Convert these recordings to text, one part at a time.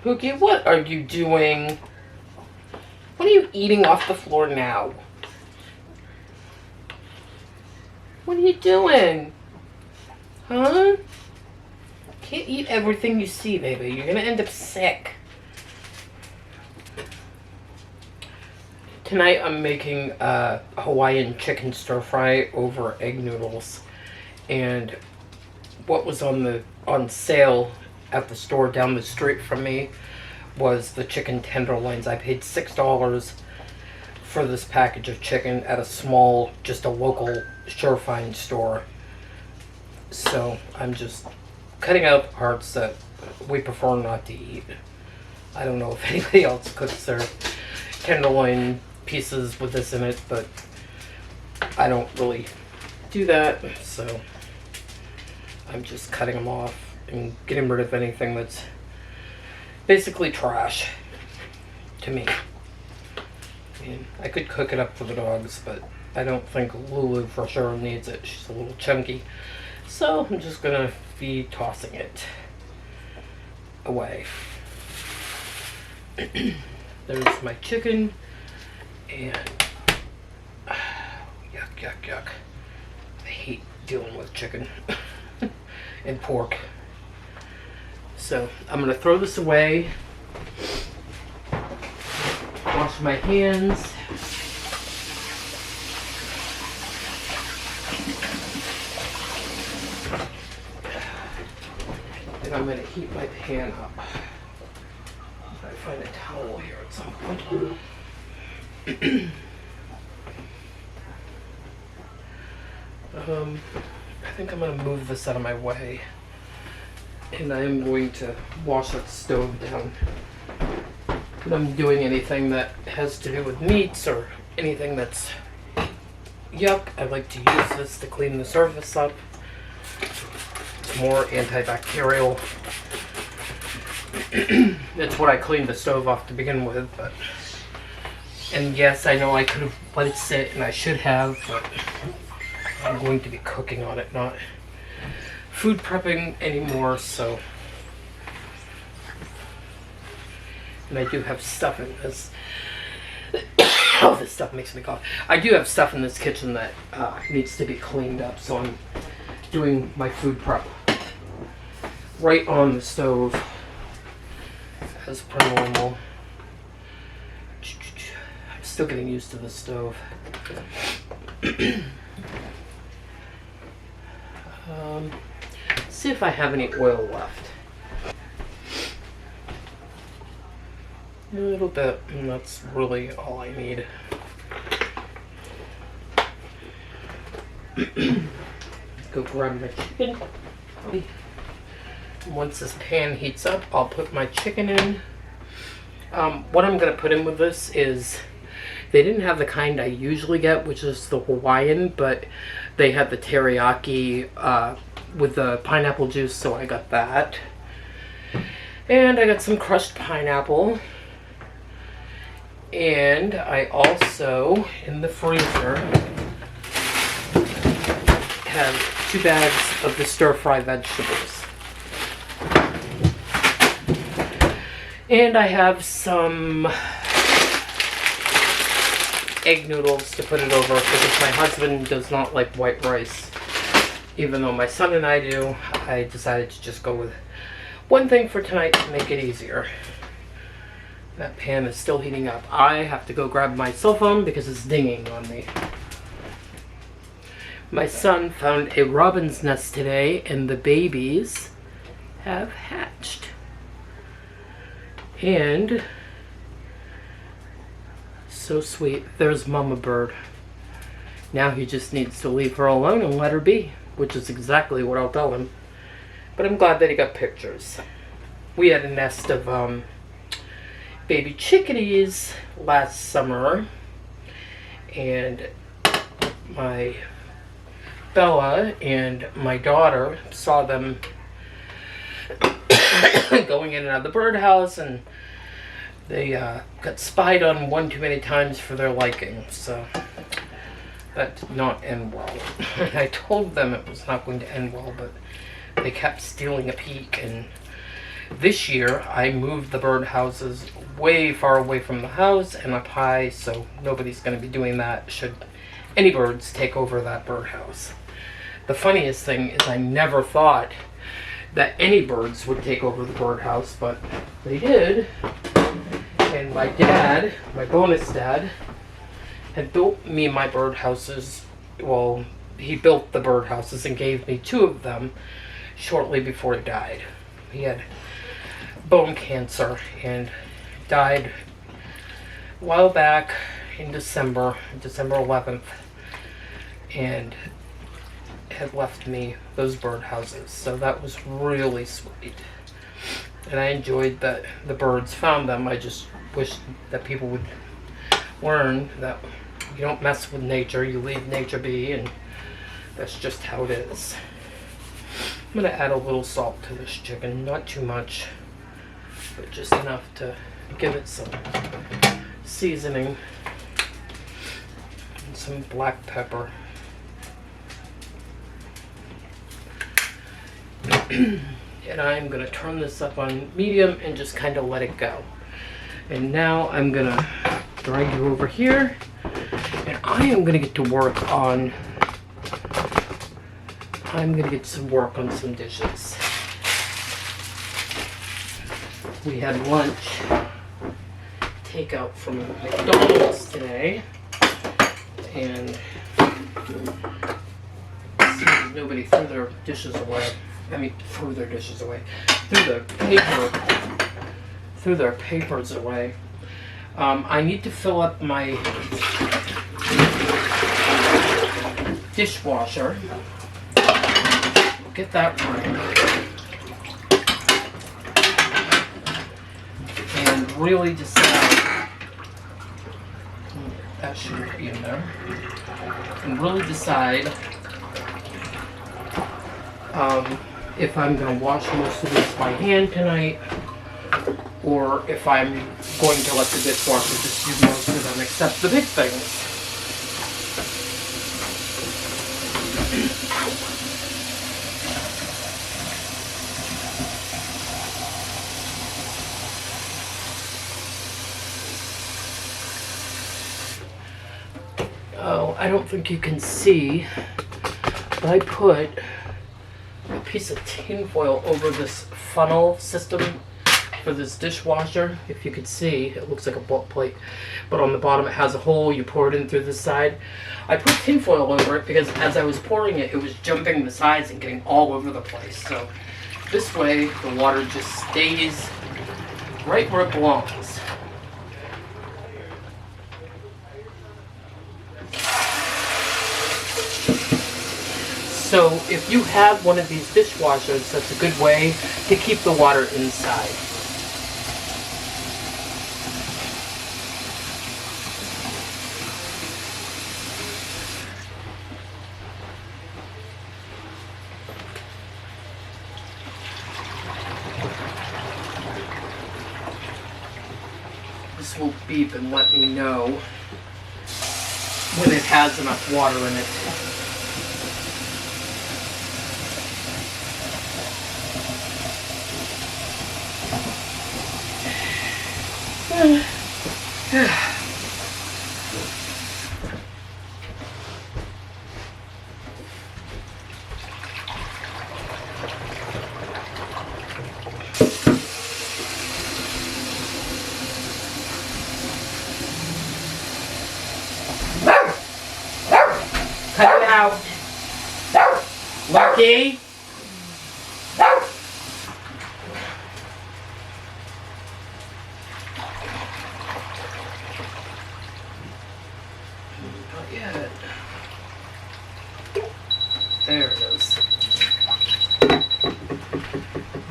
Pookie, what are you doing? What are you eating off the floor now? What are you doing? Huh? Can't eat everything you see, baby. You're gonna end up sick. Tonight I'm making a Hawaiian chicken stir fry over egg noodles. And what was on sale at the store down the street from me was the chicken tenderloins. I paid $6 for this package of chicken at a small, just a local Surefine store. So I'm just cutting out the parts that we prefer not to eat. I don't know if anybody else cooks their tenderloin pieces with this in it, but I don't really do that, so I'm just cutting them off and getting rid of anything that's basically trash to me. And I could cook it up for the dogs, but I don't think Lulu for sure needs it. She's a little chunky. So I'm just gonna be tossing it away. There's my chicken, and yuck, yuck, yuck. I hate dealing with chicken and pork. So I'm gonna throw this away, wash my hands, and I'm gonna heat my pan up. I find a towel here at some point. I think I'm gonna move this out of my way, and I am going to wash that stove down. When I'm doing anything that has to do with meats or anything that's yuck, I like to use this to clean the surface up. It's more antibacterial. It's what I cleaned the stove off to begin with, but and yes, I know I could have let it sit, and I should have, but I'm going to be cooking on it, not food prepping anymore, so. And I do have stuff in this. Oh, this stuff makes me cough. I do have stuff in this kitchen that needs to be cleaned up, so I'm doing my food prep right on the stove as per normal. I'm still getting used to the stove. See if I have any oil left. A little bit, and that's really all I need. Go grab my chicken. Once this pan heats up, I'll put my chicken in. What I'm going to put in with this is, they didn't have the kind I usually get, which is the Hawaiian, but they had the teriyaki with the pineapple juice, so I got that. And I got some crushed pineapple. And I also, in the freezer, have 2 bags of the stir-fry vegetables. And I have some egg noodles to put it over, because my husband does not like white rice. Even though my son and I do, I decided to just go with one thing for tonight to make it easier. That pan is still heating up. I have to go grab my cell phone because it's dinging on me. My son found a robin's nest today, and the babies have hatched. And so sweet. There's Mama Bird. Now he just needs to leave her alone and let her be, which is exactly what I'll tell him. But I'm glad that he got pictures. We had a nest of baby chickadees last summer, and my Bella and my daughter saw them going in and out of the birdhouse, and they got spied on one too many times for their liking, so that did not end well. I told them it was not going to end well, but they kept stealing a peek, and This year, I moved the bird houses way far away from the house and up high, so nobody's going to be doing that should any birds take over that birdhouse. The funniest thing is I never thought that any birds would take over the birdhouse, but they did. And my dad, my bonus dad, had built me my birdhouses. Well, he built the birdhouses and gave me 2 of them shortly before he died. He had bone cancer and died a while back in December 11th, and had left me those birdhouses. So that was really sweet. And I enjoyed that the birds found them. I just wish that people would learn that you don't mess with nature, you leave nature be, and that's just how it is. I'm going to add a little salt to this chicken, not too much, but just enough to give it some seasoning and some black pepper. And I'm going to turn this up on medium and just kind of let it go. And now I'm going to drag you over here, and I am going to get to work on some dishes. We had lunch takeout from McDonald's today, and nobody threw their dishes away. Threw their dishes away. Threw their papers away. I need to fill up my dishwasher. Get that running. And really decide, that should be in there. And really decide if I'm going to wash most of this by hand tonight, or if I'm going to let the dishwasher just do most of them, except the big things. Oh, I don't think you can see, but I put a piece of tin foil over this funnel system for this dishwasher. If you could see, it looks like a bulk plate, but on the bottom it has a hole. You pour it in through the side. I put tin foil over it because as I was pouring it, it was jumping the sides and getting all over the place. So this way the water just stays right where it belongs. So if you have one of these dishwashers, that's a good way to keep the water inside. This will beep and let me know when it has enough water in it. Cut it out. Lucky. Not yet. There it is.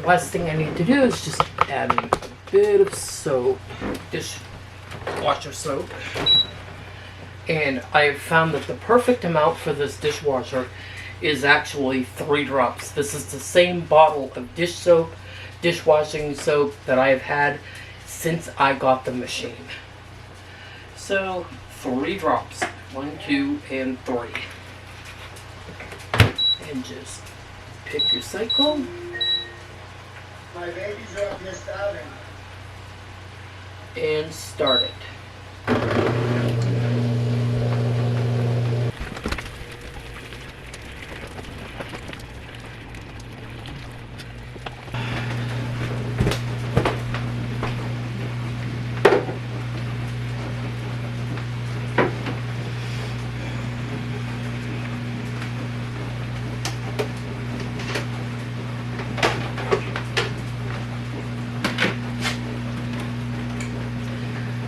Last thing I need to do is just add a bit of soap, dishwasher soap. And I've found that the perfect amount for this dishwasher is actually 3 drops. This is the same bottle of dish soap, dishwashing soap that I have had since I got the machine. So 3 drops, 1, 2, and 3. And just pick your cycle. My babies are up here starving. And start it.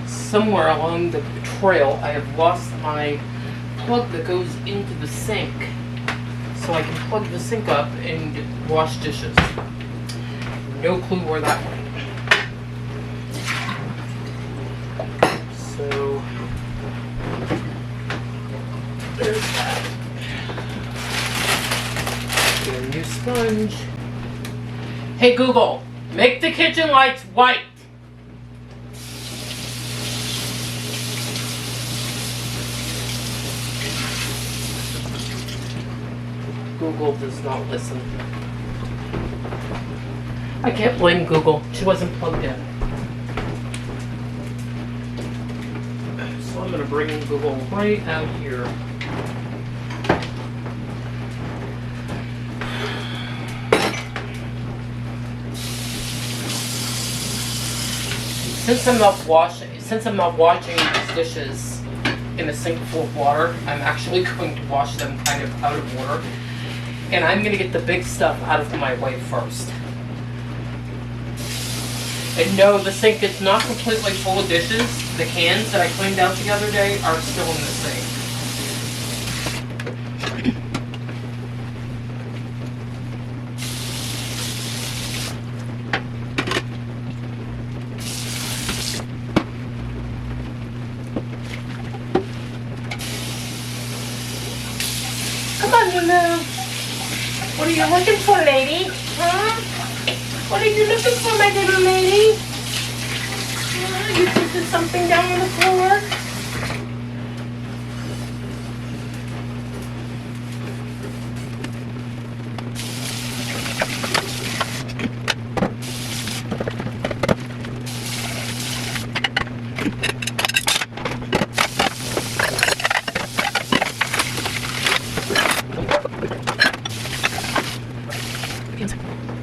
Somewhere along the trail, I have lost my plug that goes into the sink, so I can plug the sink up and wash dishes. No clue where that went. So there's that. Get a new sponge. Hey Google, make the kitchen lights white. Google does not listen. I can't blame Google. She wasn't plugged in. So I'm going to bring Google right out here. Since I'm not washing these dishes in a sink full of water, I'm actually going to wash them kind of out of water. And I'm going to get the big stuff out of my way first. And no, the sink is not completely full of dishes. The cans that I cleaned out the other day are still in the sink. Come on, Lulu. What are you looking for, lady? Huh? What are you looking for, my little lady? You think there's something down on the floor?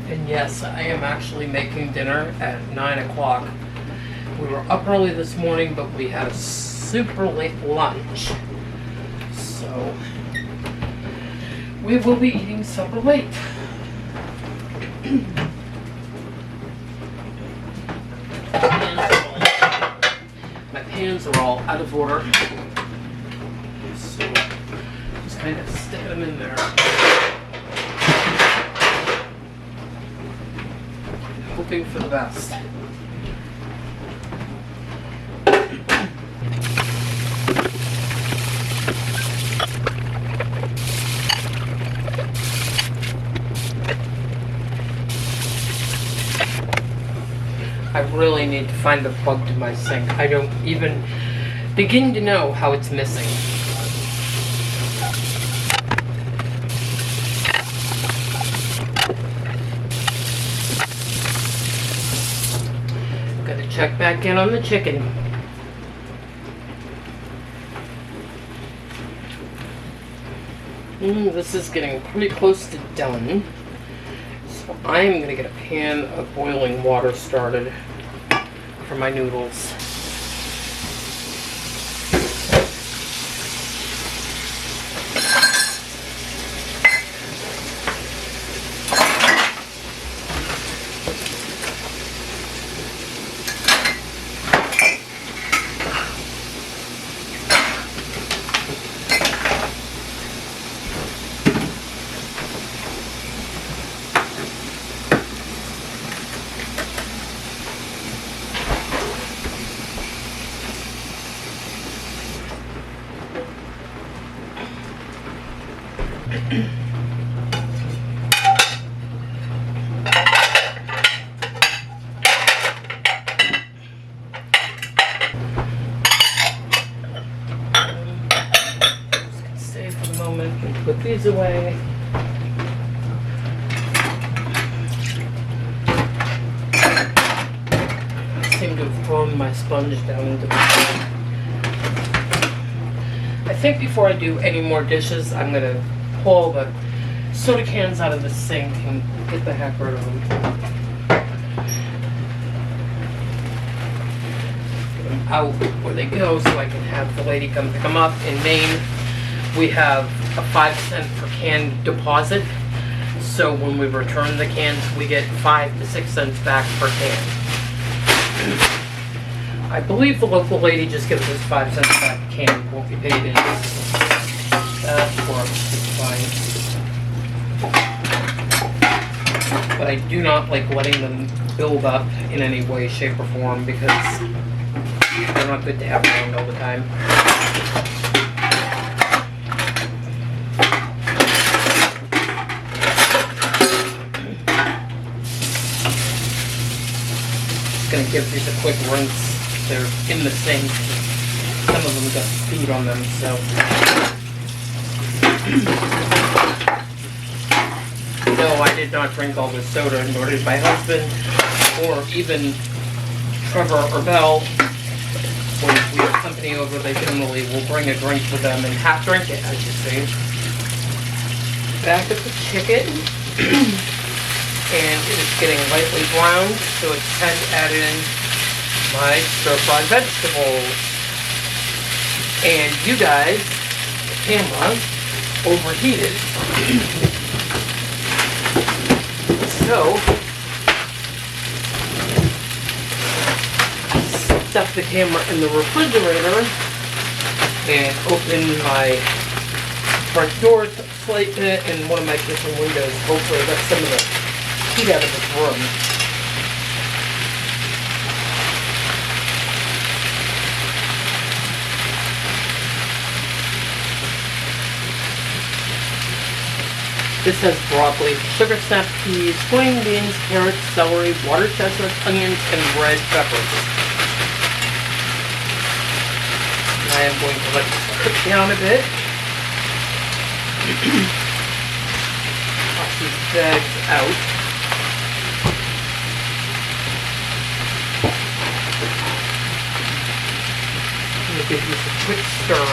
And yes, I am actually making dinner at 9 o'clock. We were up early this morning, but we had a super late lunch. So, we will be eating supper late. My pans are all out of order. So, just kind of stick them in there. Hoping for the best. I really need to find the plug to my sink. I don't even begin to know how it's missing. Gotta check back in on the chicken. This is getting pretty close to done. So I'm going to get a pan of boiling water started for my noodles. seem to have thrown my sponge down into the sink. I think before I do any more dishes, I'm going to pull the soda cans out of the sink and get the heck rid of them. Get them out where they go so I can have the lady come pick them up. In Maine, we have a 5-cent per can deposit. So when we return the cans, we get 5 to 6 cents back per can. I believe the local lady just gives us 5 cents back a can. Won't be paid in. That works. It's fine. But I do not like letting them build up in any way, shape, or form because they're not good to have around all the time. Gonna give these a quick rinse. They're in the sink. Some of them got food on them, so. No, I did not drink all this soda, nor did my husband, or even Trevor or Belle. When we have company over, they generally will bring a drink for them and half drink it, as you see. Back at the chicken. And it is getting lightly browned, so it's time to add in my stir-fried vegetables. And you guys, the camera, overheated. So, I stuck the camera in the refrigerator and opened my front door slight bit and one of my kitchen windows. Hopefully that's some of the heat out of this room. This has broccoli, sugar snap peas, green beans, carrots, celery, water chestnuts, onions, and red peppers. And I am going to let this cook down a bit. Toss these bags out. I'm going to give this a quick stir.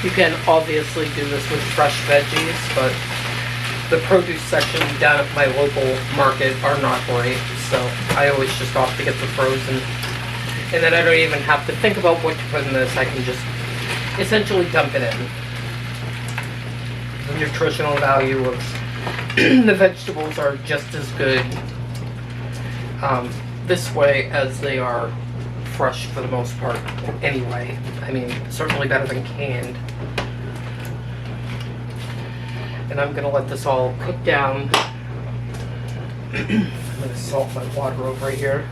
You can obviously do this with fresh veggies, but the produce section down at my local market are not great, so I always just opt to get the frozen. And then I don't even have to think about what to put in this. I can just essentially dump it in. The nutritional value of the vegetables are just as good this way as they are fresh for the most part anyway. I mean, certainly better than canned. And I'm gonna let this all cook down. I'm gonna salt my water over here.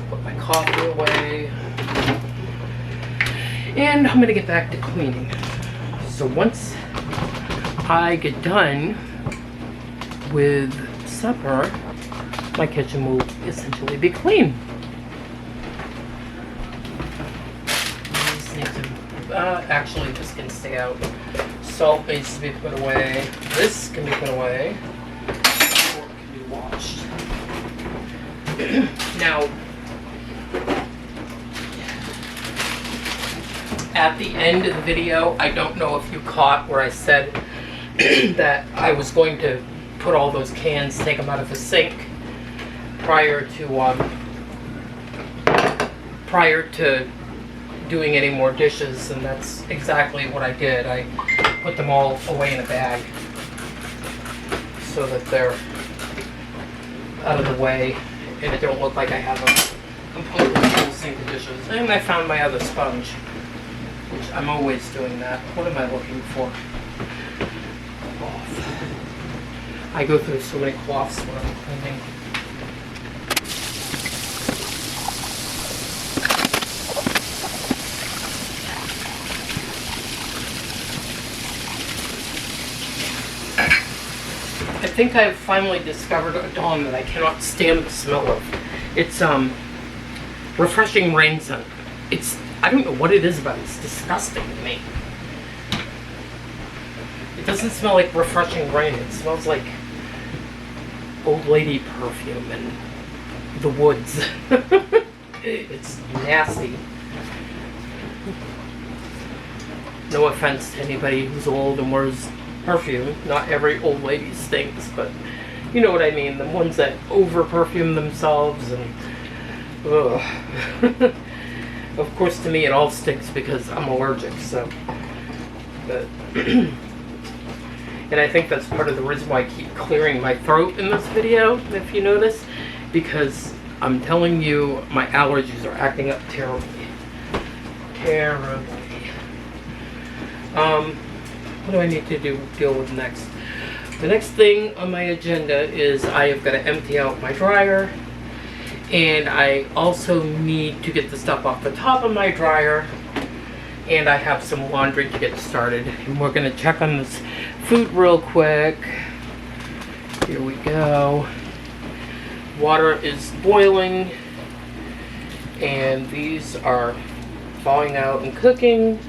Put my coffee away. And I'm gonna get back to cleaning. So once I get done with supper, my kitchen will essentially be clean. Actually, this can stay out. Salt needs to be put away. This can be put away. Or it can be washed. Now, at the end of the video, I don't know if you caught where I said that I was going to put all those cans, take them out of the sink prior to doing any more dishes, and that's exactly what I did. I put them all away in a bag so that they're out of the way and it don't look like I have a completely full sink of dishes. And I found my other sponge, which I'm always doing that. What am I looking for? Cloth. I go through so many cloths when I'm cleaning. I think I've finally discovered a dawn that I cannot stand the smell of. It's refreshing rain scent. I don't know what it is about it. It's disgusting to me. It doesn't smell like refreshing rain. It smells like old lady perfume and the woods. It's nasty. No offense to anybody who's old and wears perfume. Not every old lady stinks, but you know what I mean. The ones that over perfume themselves and ugh. Of course, to me it all stinks because I'm allergic. So, but and I think that's part of the reason why I keep clearing my throat in this video, if you notice, because I'm telling you my allergies are acting up terribly. Terribly. What do I need to deal with next? The next thing on my agenda is I have got to empty out my dryer, and I also need to get the stuff off the top of my dryer, and I have some laundry to get started. And we're going to check on this food real quick. Here we go. Water is boiling, and these are thawing out and cooking.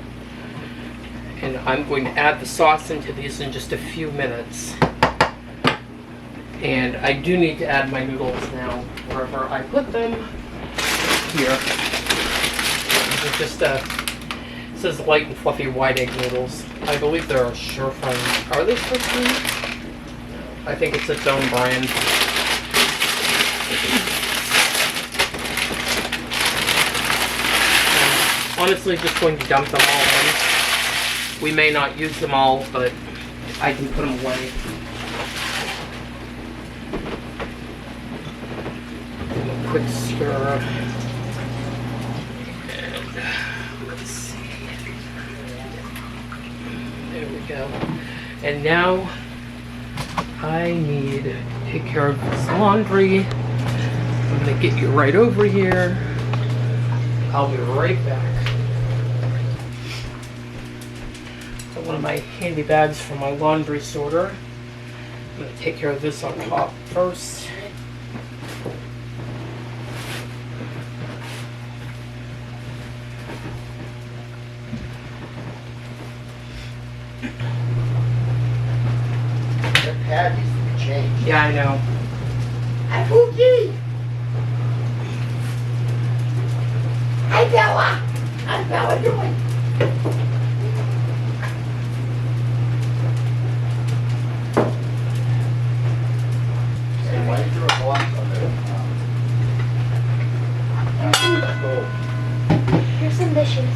And I'm going to add the sauce into these in just a few minutes. And I do need to add my noodles now, wherever I put them. Here. It's just it says light and fluffy white egg noodles. I believe they're a Surefire. Are they Surefire? I think it's its own brand. I'm honestly just going to dump them all in. We may not use them all, but I can put them away. A quick stir. And let's see. There we go. And now I need to take care of this laundry. I'm going to get you right over here. I'll be right back. One of my handy bags for my laundry sorter. I'm going to take care of this on top first. The pad needs to be changed. Yeah, I know. Hi, Pookie! Hi, Bella! How's Bella doing? Hey, why did you throw a box on there? Here's some dishes.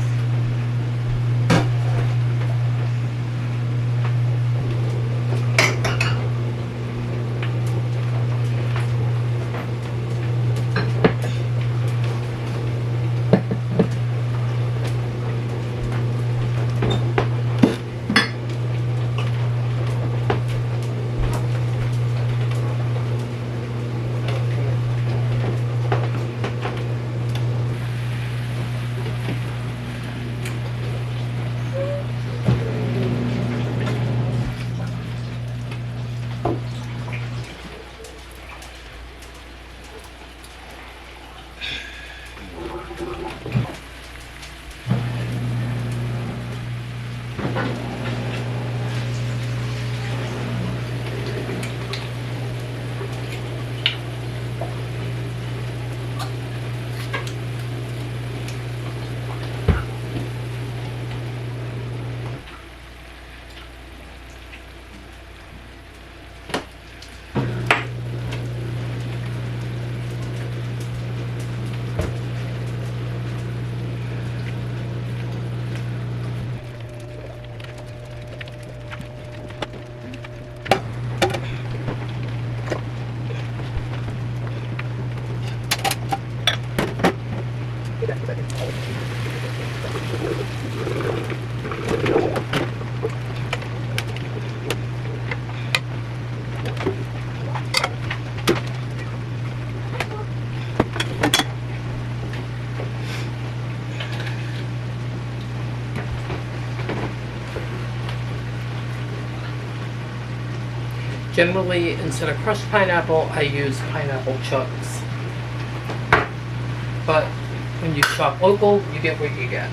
Generally, instead of crushed pineapple, I use pineapple chunks. But when you shop local, you get what you get.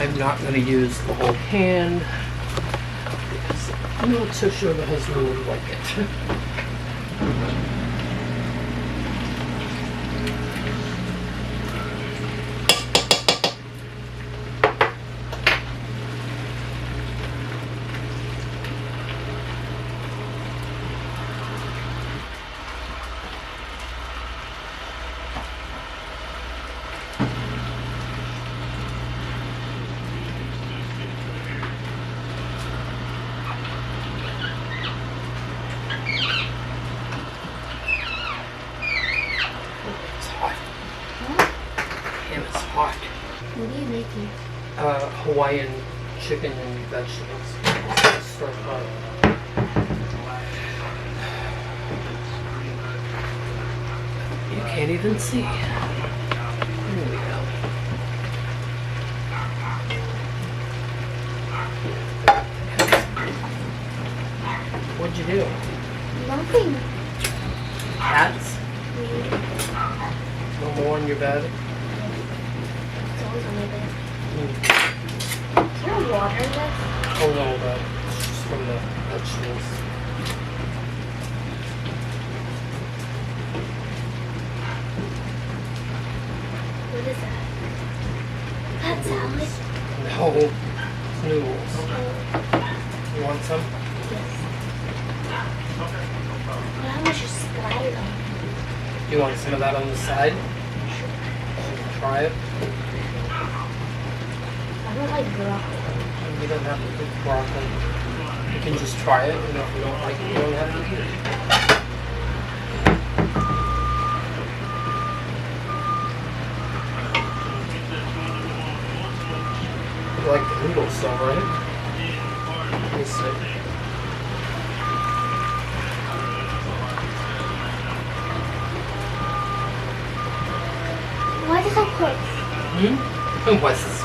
I'm not going to use the whole pan because I'm not so sure the husband would like it. It's hot. Damn, it's hot. What are you making? Hawaiian chicken and vegetables. Stir fry. You can't even see. There we go. What'd you do? Nothing. Cats? No more in your bed? It's always on my bed. Mm. Is there water in this? Oh no, that's just from the vegetables. What is that? That salad? No, it's noodles. You want some? Yes. But how much is splattered on? You want some of that on the side? Try it. I don't like broccoli. You don't have to cook broccoli. You can just try it, and if you don't like it, you don't have to eat it. You like the noodles though, right? Let me see. Why is it so quick? And what's this?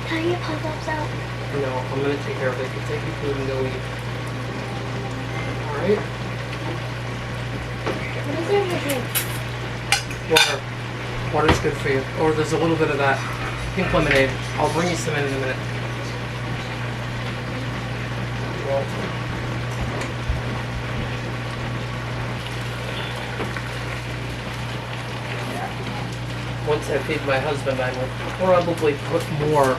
Can I get pop-ups out? No, I'm gonna take care of it. You take your food and go eat. Alright? What is there in the drink? Water. Water's good for you. Or there's a little bit of that pink lemonade. I'll bring you some in a minute. Well, once I feed my husband, I will probably put more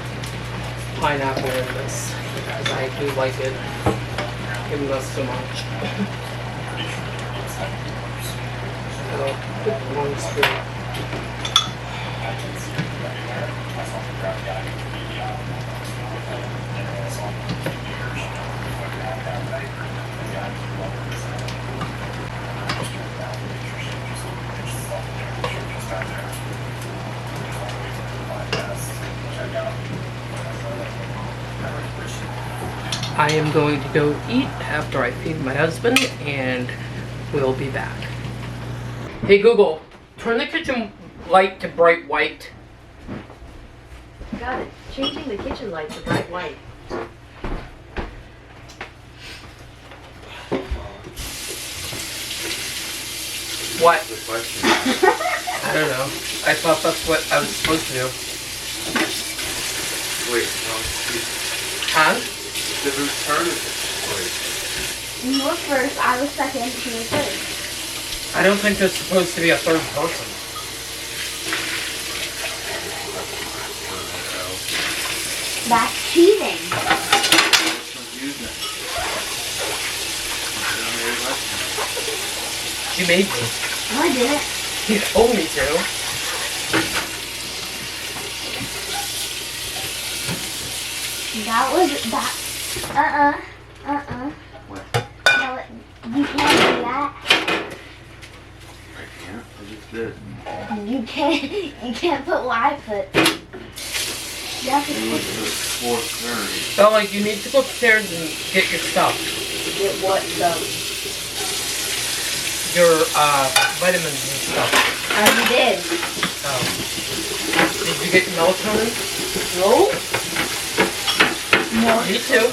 pineapple in this because I do like it, even though so much. I'll put one spoon. I am going to go eat after I feed my husband, and we'll be back. Hey Google, turn the kitchen light to bright white. Got it. Changing the kitchen light to bright white. What? The question. I don't know. I thought that's what I was supposed to do. Wait, Huh? whose turn is it? Wait. You were first, I was second, you were third. I don't think there's supposed to be a third person. That's cheating. It's confusing. You made me. No, I didn't. You told me to. That was that. What? No, you can't do that. I can't. I just did. You can't put what I put. You have to It was the 4:30. Bella, you need to go upstairs and get your stuff. Get what stuff? Your vitamins and stuff. I already did. Oh. Did you get your melatonin? No. No. Me too.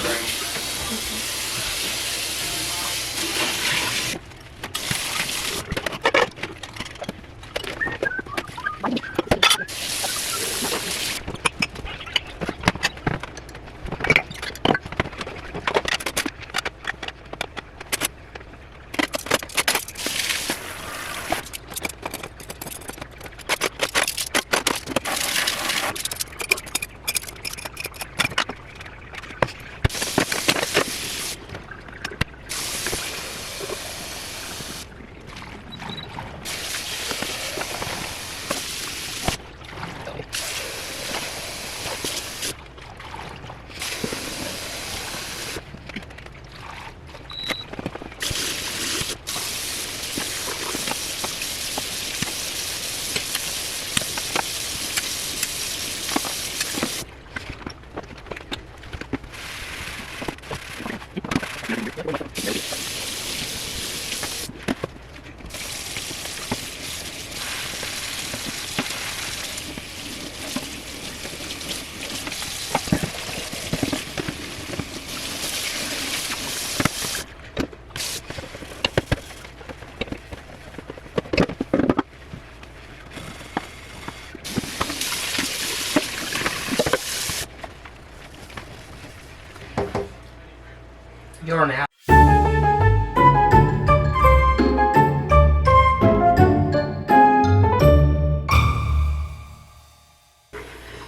You're an ass.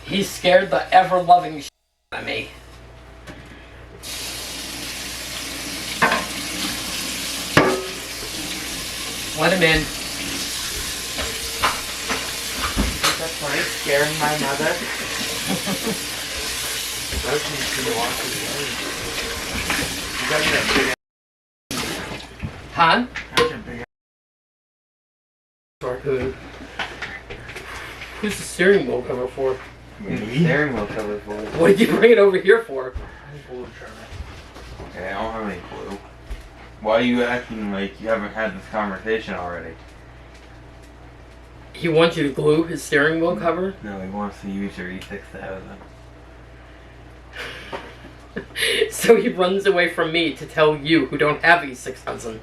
He scared the ever-loving shit out of me. Let him in. That's funny, scaring my mother. That's when you walk You got that Han? big Who? Who's the steering wheel cover for? Steering wheel cover for it. What did you bring it over here for? Okay, I don't have any clue. Why are you acting like you haven't had this conversation already? He wants you to glue his steering wheel cover? No, he wants to use your E6000. So he runs away from me to tell you who don't have E6000.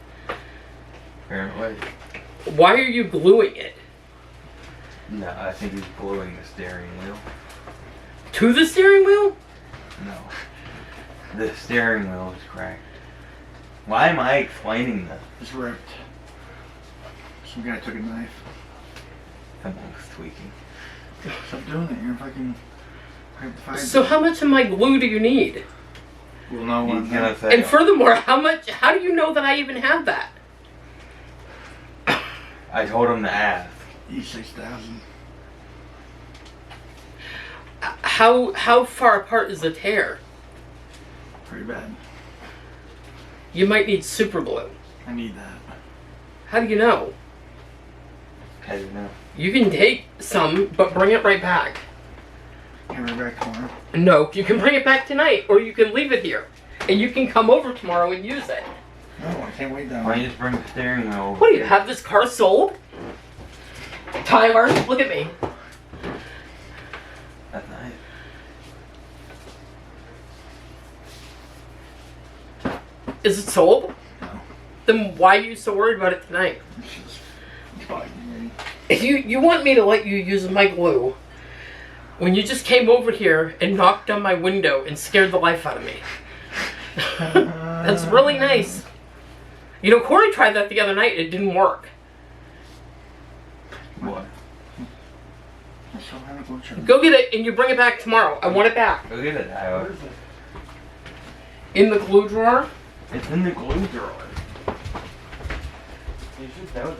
Apparently. Why are you gluing it? No, I think he's gluing the steering wheel. To the steering wheel? No. The steering wheel is cracked. Why am I explaining this? It's ripped. Some guy took a knife. Someone's tweaking. Stop doing it. You're fucking. So how much of my glue do you need? We'll know He's when. gonna say. And furthermore, how do you know that I even have that? I told him to ask. E6000. How far apart is the tear? Pretty bad. You might need super glue. I need that. How do you know? How do you know? You can take some, but bring it right back. Can we back tomorrow? No, you can bring it back tonight, or you can leave it here. And you can come over tomorrow and use it. No, I can't wait that Why don't long. you just bring the steering wheel over? What do you have this car sold? Tyler, look at me. That's nice. Is it sold? No. Then why are you so worried about it tonight? It's bugging me. If you want me to let you use my glue when you just came over here and knocked on my window and scared the life out of me. That's really nice. You know, Corey tried that the other night. It didn't work. What? I still haven't go check. Go get it and you bring it back tomorrow. I want it back. Go get it, Tyler. In the glue drawer. It's in the glue drawer. You should know that.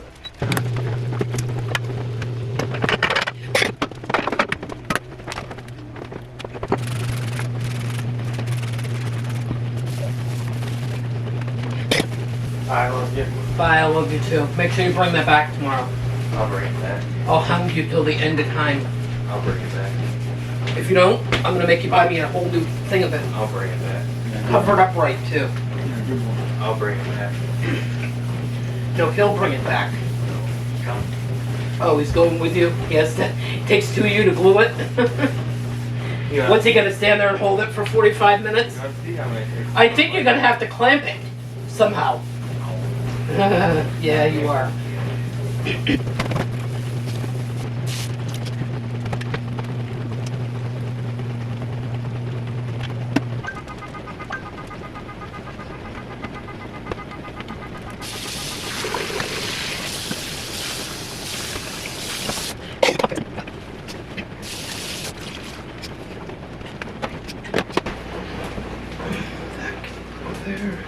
I love you. Bye, I love you too. Make sure you bring that back tomorrow. I'll bring it back. I'll hound you till the end of time. I'll bring it back. If you don't, I'm gonna make you buy me a whole new thing of it. I'll bring it back. Covered up right too. I'll bring it back. No, he'll bring it back. Come. Oh, he's going with you? Yes, it takes two of you to glue it. Yeah. What's he gonna stand there and hold it for 45 minutes? Let's see how many it takes. I think you're gonna have to clamp it somehow. Yeah, you are. There.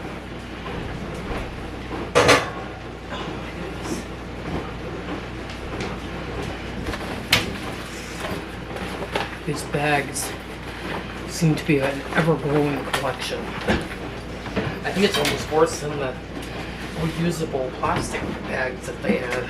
These bags seem to be an ever-growing collection. I think it's almost worse than the reusable plastic bags that they had.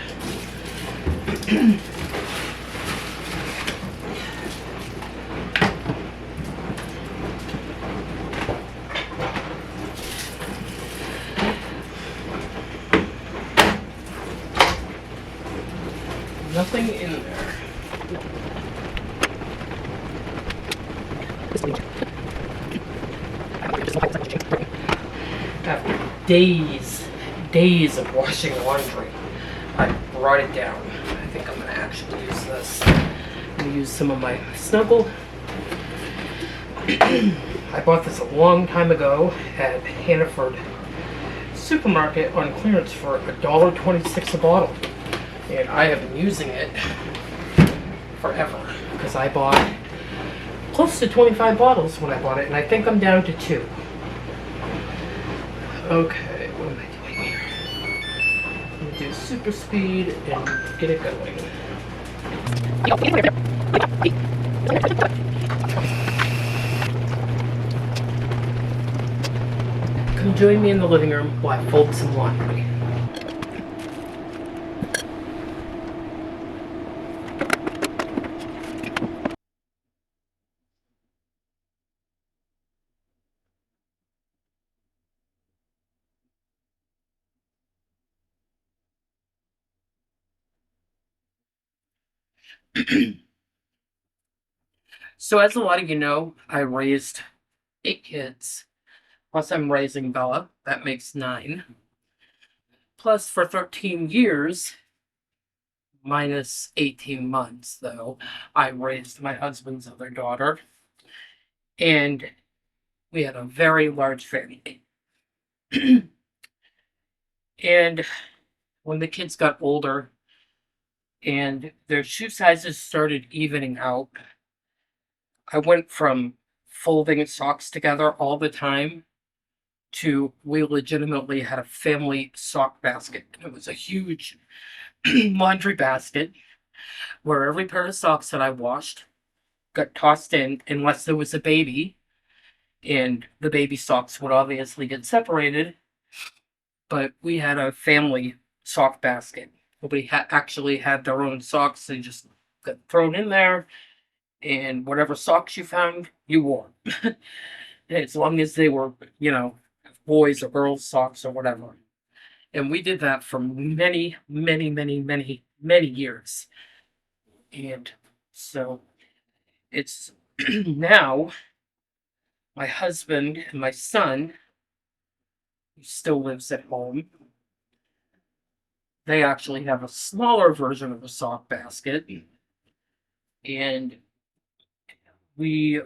Nothing in there. After days of washing laundry, I brought it down. I think I'm gonna actually use this. I'm gonna use some of my Snuggle. I bought this a long time ago at Hannaford Supermarket on clearance for $1.26 a bottle. And I have been using it forever because I bought close to 25 bottles when I bought it, and I think I'm down to 2. Okay, what am I doing here? I'm gonna do super speed and get it going. Come join me in the living room while I fold some laundry. So as a lot of you know, I raised 8 kids. Plus I'm raising Bella. That makes 9. Plus for 13 years, minus 18 months though, I raised my husband's other daughter. And we had a very large family. And when the kids got older and their shoe sizes started evening out, I went from folding socks together all the time to we legitimately had a family sock basket. It was a huge laundry basket where every pair of socks that I washed got tossed in unless there was a baby, and the baby socks would obviously get separated, but we had a family sock basket. Nobody actually had their own socks. They just got thrown in there, and whatever socks you found, you wore. As long as they were, boys or girls socks or whatever. And we did that for many, many, many, many, many years. And so it's now my husband and my son, who still lives at home, they actually have a smaller version of a sock basket. And we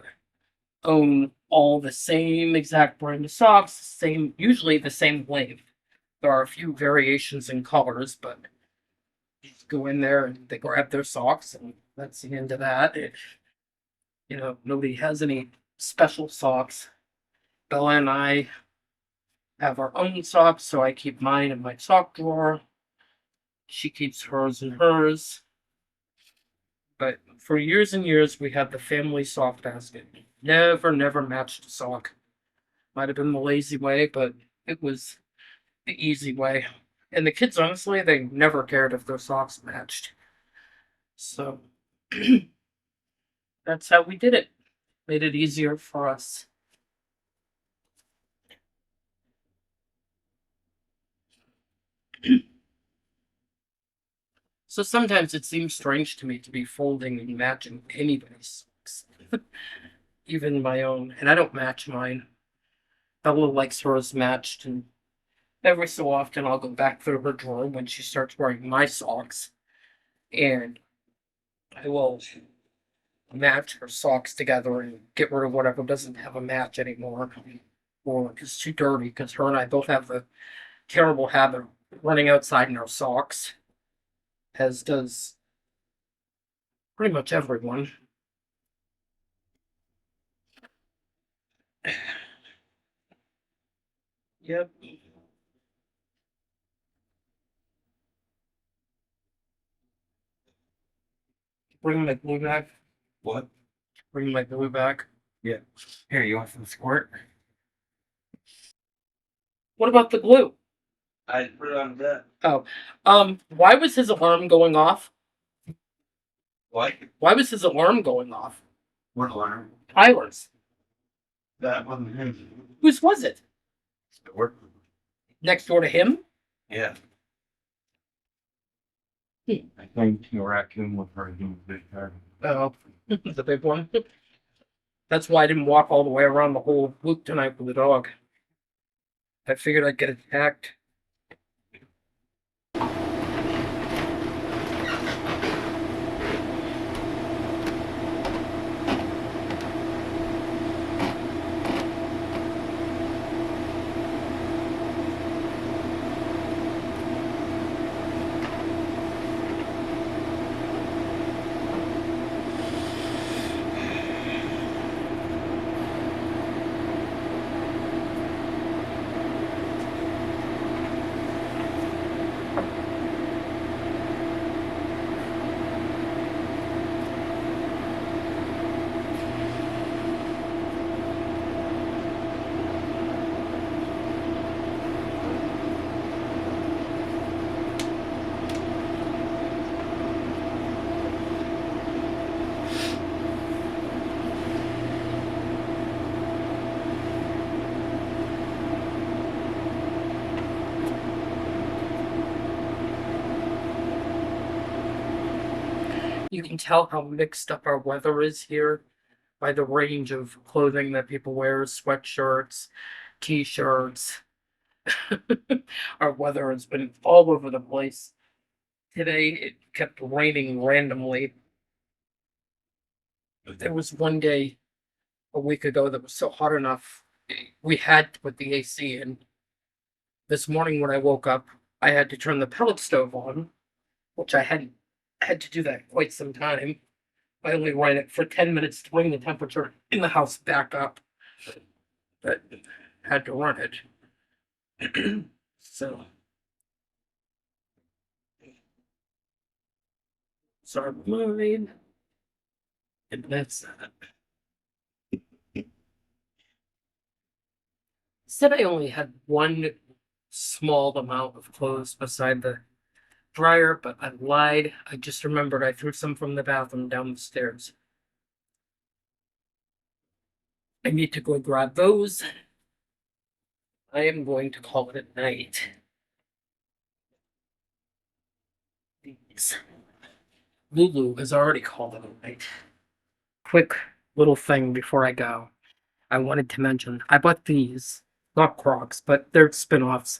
own all the same exact brand of socks, usually the same length. There are a few variations in colors, but you just go in there and they grab their socks, and that's the end of that. Nobody has any special socks. Bella and I have our own socks, so I keep mine in my sock drawer. She keeps hers in hers. But for years and years, we had the family sock basket. Never matched a sock. Might have been the lazy way, but it was the easy way. And the kids, honestly, they never cared if their socks matched. So that's how we did it. Made it easier for us. So sometimes it seems strange to me to be folding and matching anybody's socks, even my own. And I don't match mine. Bella likes hers matched, and every so often I'll go back through her drawer when she starts wearing my socks, and I will match her socks together and get rid of whatever doesn't have a match anymore, or is too dirty, because her and I both have the terrible habit of running outside in our socks, as does pretty much everyone. Yep. Bring my glue back. What? Bring my glue back. Yeah. Here, you want some squirt? What about the glue? I put it on that. Oh, why was his alarm going off? What? Why was his alarm going off? What alarm? Tyler's. That wasn't him. Whose was it? Squirt. Next door to him? Yeah. I think a raccoon was very big car. Oh, the big one. That's why I didn't walk all the way around the whole loop tonight with the dog. I figured I'd get attacked. You can tell how mixed up our weather is here by the range of clothing that people wear, sweatshirts, t-shirts. Our weather has been all over the place. Today it kept raining randomly. There was one day a week ago that was so hot enough we had to put the AC in. This morning when I woke up, I had to turn the pellet stove on, which I hadn't had to do that quite some time. I only ran it for 10 minutes to bring the temperature in the house back up, but had to run it. So, sorry, moving. And that's said I only had one small amount of clothes beside the dryer, but I lied. I just remembered I threw some from the bathroom down the stairs. I need to go grab those. I am going to call it a night. These. Lulu has already called it a night. Quick little thing before I go. I wanted to mention I bought these, not Crocs, but they're spin-offs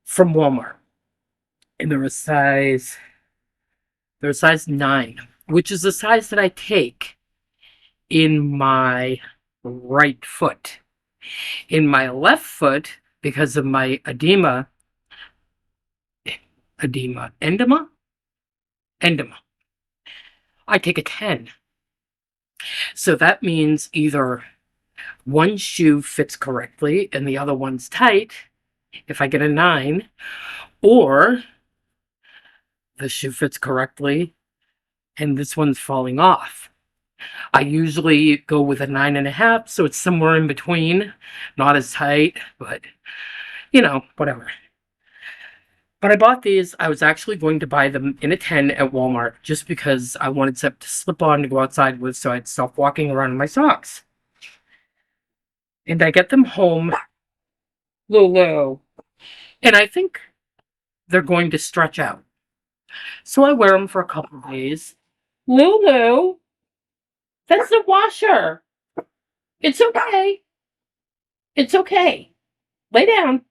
from Walmart. And they're a size 9, which is the size that I take in my right foot. In my left foot, because of my edema, endema, I take a 10. So that means either one shoe fits correctly and the other one's tight, if I get a 9, or the shoe fits correctly and this one's falling off. I usually go with a 9.5, so it's somewhere in between, not as tight, but whatever. But I bought these. I was actually going to buy them in a 10 at Walmart just because I wanted stuff to slip on to go outside with so I'd stop walking around in my socks. And I get them home, Lulu, and I think they're going to stretch out. So I wear them for a couple of days. Lulu, that's the washer. It's okay. It's okay. Lay down.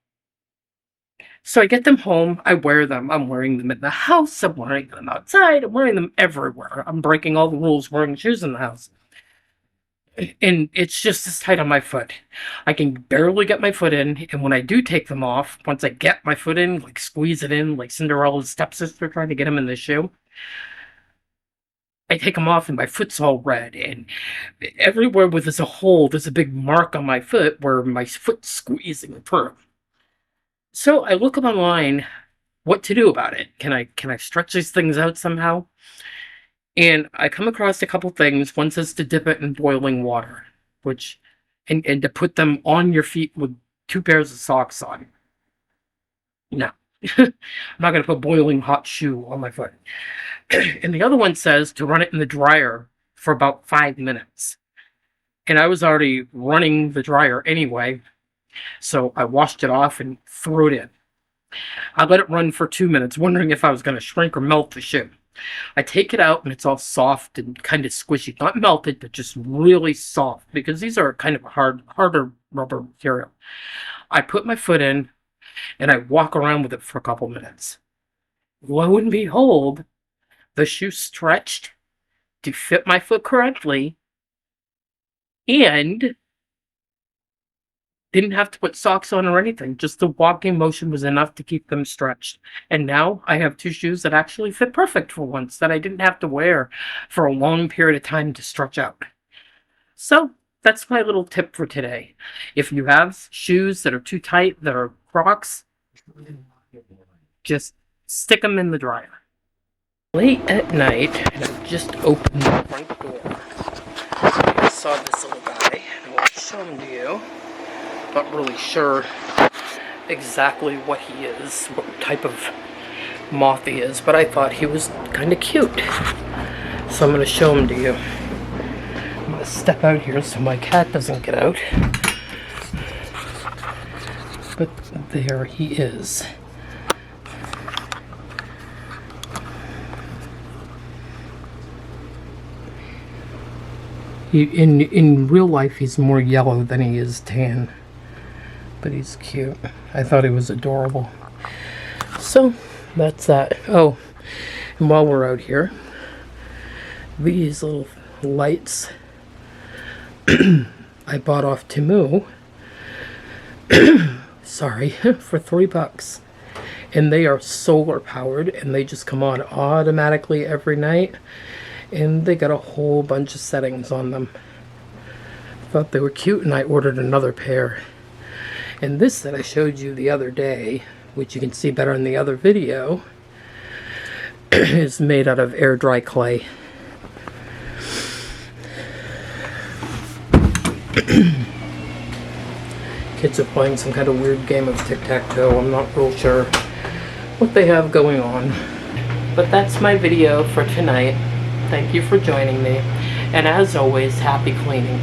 So I get them home, I wear them. I'm wearing them in the house, I'm wearing them outside, I'm wearing them everywhere. I'm breaking all the rules wearing shoes in the house. And it's just as tight on my foot. I can barely get my foot in, and when I do take them off, once I get my foot in, like squeeze it in, like Cinderella's stepsister trying to get him in the shoe, I take them off and my foot's all red, and everywhere where there's a hole, there's a big mark on my foot where my foot's squeezing through. So I look up online what to do about it. Can I stretch these things out somehow? And I come across a couple things. One says to dip it in boiling water, which and to put them on your feet with 2 pairs of socks on. No. I'm not gonna put boiling hot shoe on my foot. And the other one says to run it in the dryer for about 5 minutes. And I was already running the dryer anyway. So I washed it off and threw it in. I let it run for 2 minutes, wondering if I was going to shrink or melt the shoe. I take it out and it's all soft and kind of squishy. Not melted, but just really soft because these are kind of harder rubber material. I put my foot in and I walk around with it for a couple minutes. Lo and behold, the shoe stretched to fit my foot correctly and didn't have to put socks on or anything. Just the walking motion was enough to keep them stretched. And now I have 2 shoes that actually fit perfect for once, that I didn't have to wear for a long period of time to stretch out. So that's my little tip for today. If you have shoes that are too tight, that are Crocs, just stick them in the dryer. Late at night, and I just opened the front door. I saw this little guy, and I'll show him to you. Not really sure exactly what he is, what type of moth he is, but I thought he was kind of cute. So I'm going to show him to you. I'm going to step out here so my cat doesn't get out. But there he is. In real life, he's more yellow than he is tan. But he's cute. I thought he was adorable. So, that's that. Oh, and while we're out here, these little lights I bought off Temu. Sorry, for $3. And they are solar powered, and they just come on automatically every night. And they got a whole bunch of settings on them. I thought they were cute, and I ordered another pair. And this that I showed you the other day, which you can see better in the other video, is made out of air dry clay. Kids are playing some kind of weird game of tic-tac-toe. I'm not real sure what they have going on. But that's my video for tonight. Thank you for joining me. And as always, happy cleaning.